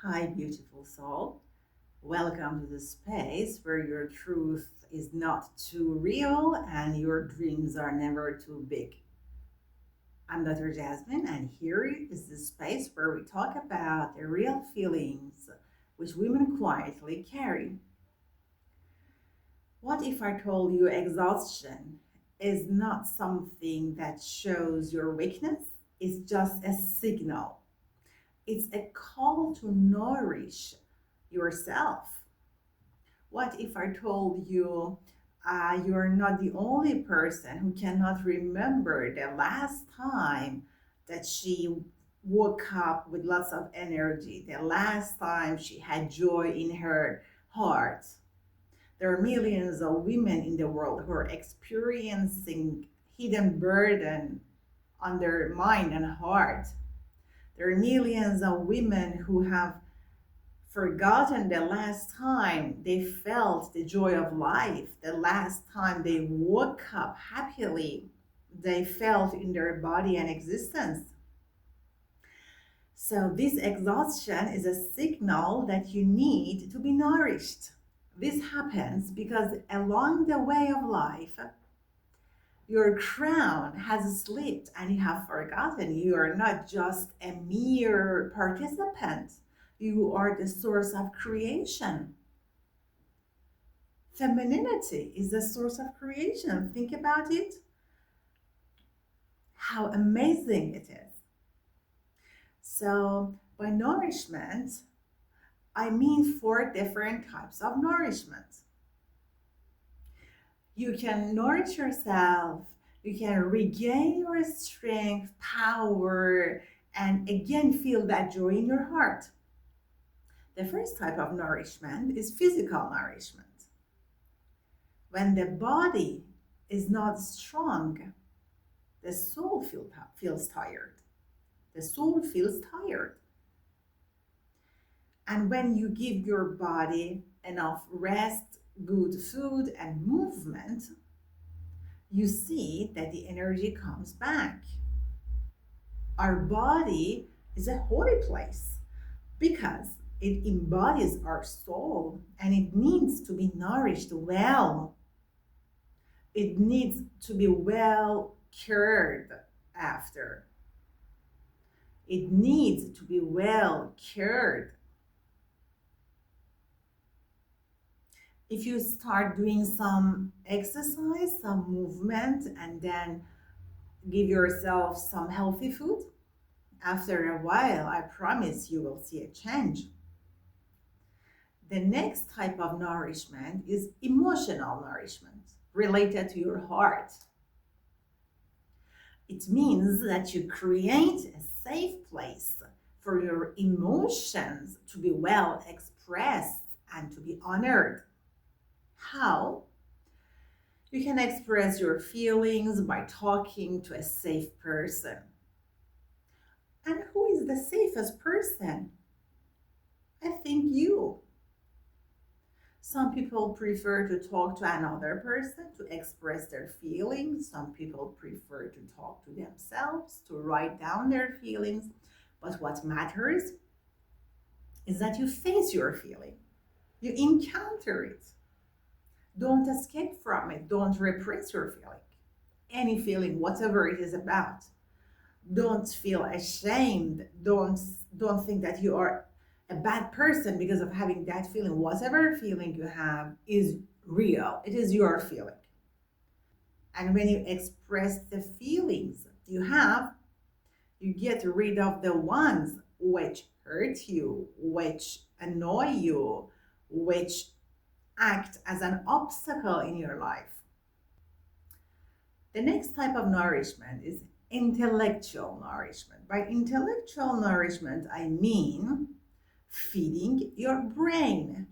Hi, beautiful soul. Welcome to the space where your truth is not too real and your dreams are never too big. I'm Dr. Jasmine, and here is the space where we talk about the real feelings which women quietly carry. What if I told you exhaustion is not something that shows your weakness? It's just a signal. It's a call to nourish yourself. What if I told you you're not the only person who cannot remember the last time that she woke up with lots of energy, the last time she had joy in her heart? There are millions of women in the world who are experiencing hidden burden on their mind and heart. There are millions of women who have forgotten the last time they felt the joy of life, the last time they woke up happily, they felt in their body and existence. So, this exhaustion is a signal that you need to be nourished. This happens because along the way of life, your crown has slipped and you have forgotten you are not just a mere participant, you are the source of creation. Femininity is the source of creation. Think about it, how amazing it is. So, by nourishment, I mean four different types of nourishment. You can nourish yourself, you can regain your strength, power, and again feel that joy in your heart. The first type of nourishment is physical nourishment. When the body is not strong, the soul feels tired. The soul feels tired. And when you give your body enough rest, good food, and movement, you see that the energy comes back. Our body is a holy place because it embodies our soul and it needs to be nourished well. It needs to be well cared after. It needs to be well cared. If you start doing some exercise, some movement, and then give yourself some healthy food, after a while, I promise you will see a change. The next type of nourishment is emotional nourishment related to your heart. It means that you create a safe place for your emotions to be well expressed and to be honored. How? You can express your feelings by talking to a safe person. And who is the safest person? I think you. Some people prefer to talk to another person to express their feelings. Some people prefer to talk to themselves, to write down their feelings. But what matters is that you face your feeling, you encounter it. Don't escape from it, don't repress your feeling. Any feeling, whatever it is about. Don't feel ashamed. Don't think that you are a bad person because of having that feeling. Whatever feeling you have is real. It is your feeling. And when you express the feelings you have, you get rid of the ones which hurt you, which annoy you, which act as an obstacle in your life. The next type of nourishment is intellectual nourishment. By intellectual nourishment, I mean feeding your brain.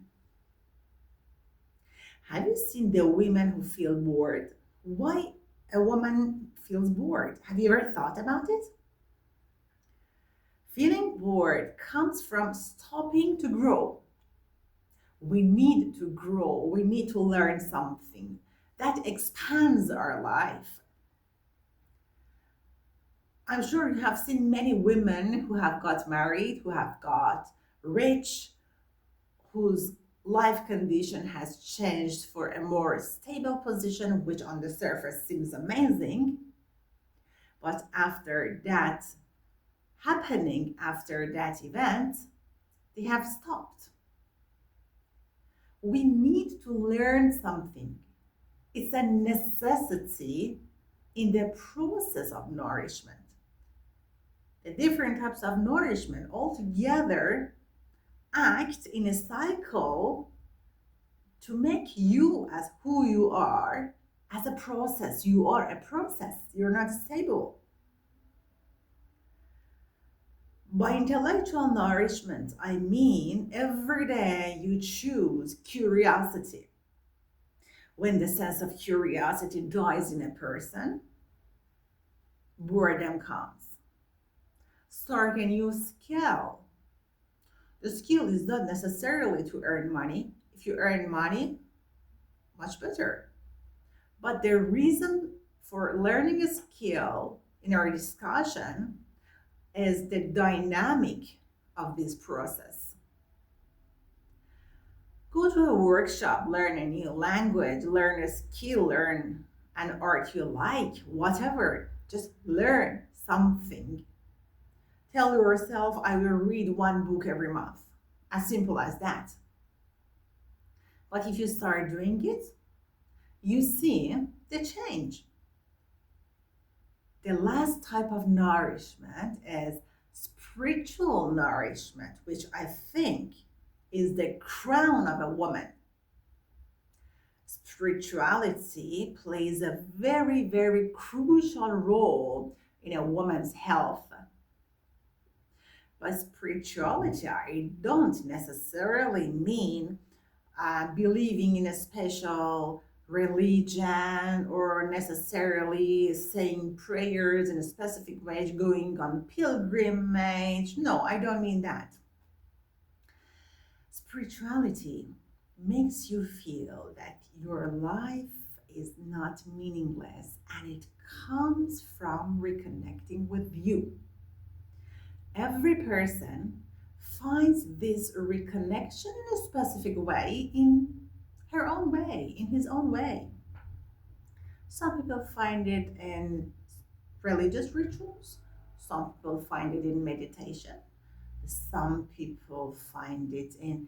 Have you seen the women who feel bored? Why a woman feels bored? Have you ever thought about it? Feeling bored comes from stopping to grow. We need to grow, we need to learn something that expands our life. I'm sure you have seen many women who have got married, who have got rich, whose life condition has changed for a more stable position, which on the surface seems amazing. But after that happening, after that event, they have stopped. We need to learn something. It's a necessity in the process of nourishment. The different types of nourishment altogether act in a cycle to make you as who you are as a process. You are a process, you're not stable. By intellectual nourishment, I mean every day you choose curiosity. When the sense of curiosity dies in a person, boredom comes. Start a new skill. The skill is not necessarily to earn money. If you earn money, much better. But the reason for learning a skill in our discussion is the dynamic of this process. Go to a workshop, learn a new language, learn a skill, learn an art you like, whatever. Just learn something. Tell yourself, I will read one book every month. As simple as that. But if you start doing it, you see the change. The last type of nourishment is spiritual nourishment, which I think is the crown of a woman. Spirituality plays a very, very crucial role in a woman's health. By spirituality, I don't necessarily mean believing in a special religion or necessarily saying prayers in a specific way, going on pilgrimage. No, I don't mean that. Spirituality makes you feel that your life is not meaningless, and it comes from reconnecting with you. Every person finds this reconnection in a specific way, in her own way, in his own way. Some people find it in religious rituals, some people find it in meditation, some people find it in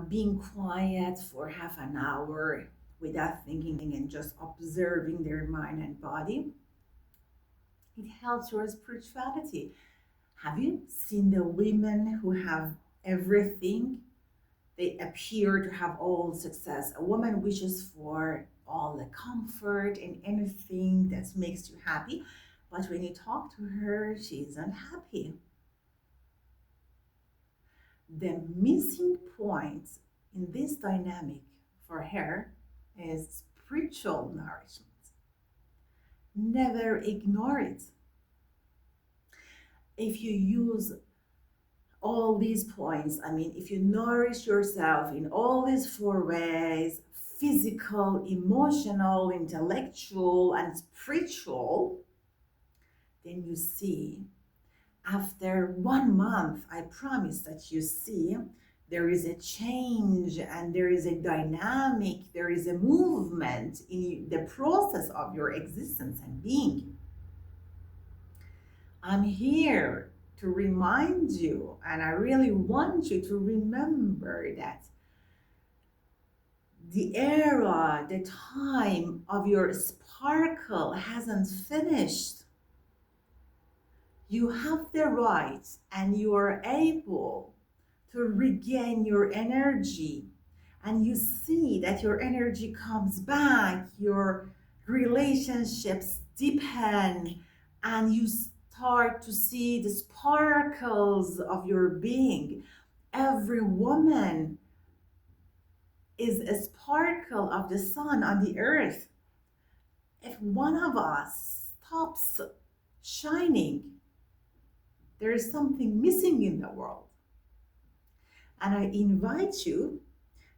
being quiet for half an hour without thinking and just observing their mind and body. It helps your spirituality. Have you seen the women who have everything? They appear to have all success. A woman wishes for all the comfort and anything that makes you happy. But when you talk to her, she's unhappy. The missing point in this dynamic for her is spiritual nourishment. Never ignore it. If you use all these points, I mean, if you nourish yourself in all these four ways, physical, emotional, intellectual, and spiritual, then you see, after 1 month, I promise that you see there is a change and there is a dynamic, there is a movement in the process of your existence and being. I'm here to remind you, and I really want you to remember that the era, the time of your sparkle hasn't finished. You have the right and you are able to regain your energy, and you see that your energy comes back, your relationships deepen, and you start to see the sparkles of your being. Every woman is a sparkle of the sun on the earth. If one of us stops shining, there is something missing in the world. And I invite you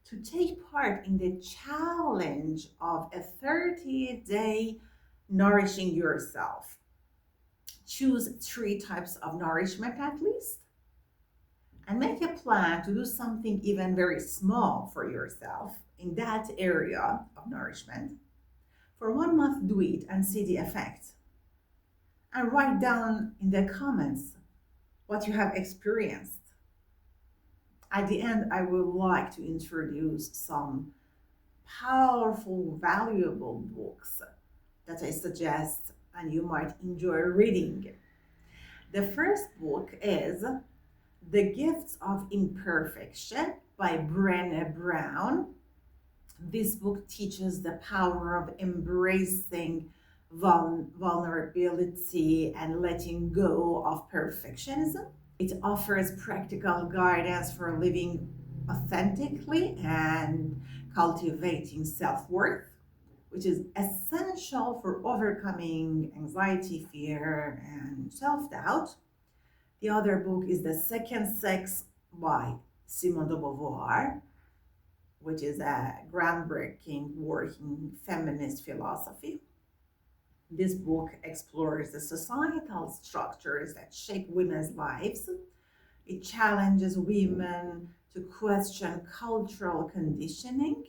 to take part in the challenge of a 30-day nourishing yourself. Choose 3 types of nourishment at least. and make a plan to do something even very small for yourself in that area of nourishment. For 1 month, do it and see the effect. And write down in the comments what you have experienced. At the end, I would like to introduce some powerful, valuable books that I suggest and you might enjoy reading. The first book is The Gifts of Imperfection by Brené Brown. This book teaches the power of embracing vulnerability and letting go of perfectionism. It offers practical guidance for living authentically and cultivating self worth, which is essential for overcoming anxiety, fear, and self doubt. The other book is The Second Sex by Simone de Beauvoir, which is a groundbreaking work in feminist philosophy. This book explores the societal structures that shape women's lives. It challenges women to question cultural conditioning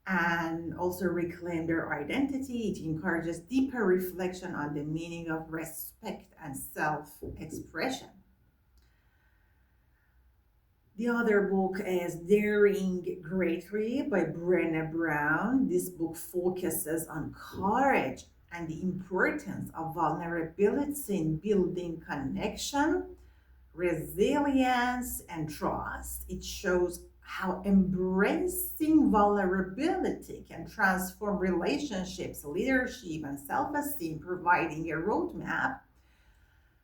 and also reclaim their identity. It encourages deeper reflection on the meaning of respect and self expression. The other book is Daring Greatly by Brené Brown. This book focuses on courage and the importance of vulnerability in building connection, resilience, and trust. It shows how embracing vulnerability can transform relationships, leadership, and self esteem, providing a roadmap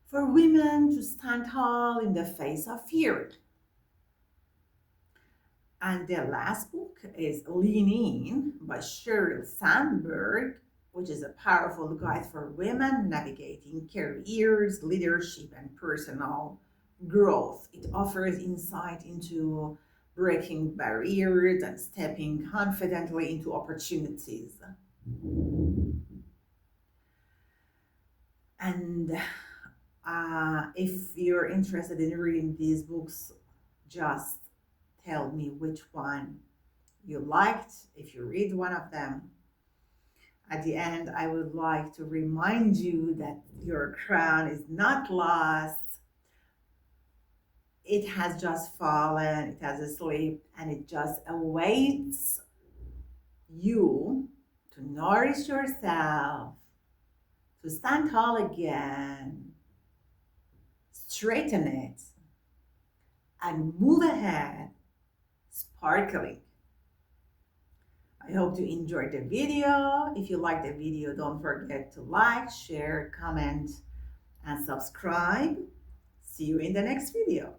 for women to stand tall in the face of fear. And the last book is Lean In by Sheryl Sandberg, which is a powerful guide for women navigating careers, leadership, and personal growth. It offers insight into breaking barriers and stepping confidently into opportunities. And if you're interested in reading these books, just tell me which one you liked if you read one of them. At the end, I would like to remind you that your crown is not lost. It has just fallen, it has asleep, and it just awaits you to nourish yourself, to stand tall again, straighten it, and move ahead sparkling. I hope you enjoyed the video. If you like the video, don't forget to like, share, comment, and subscribe. See you in the next video.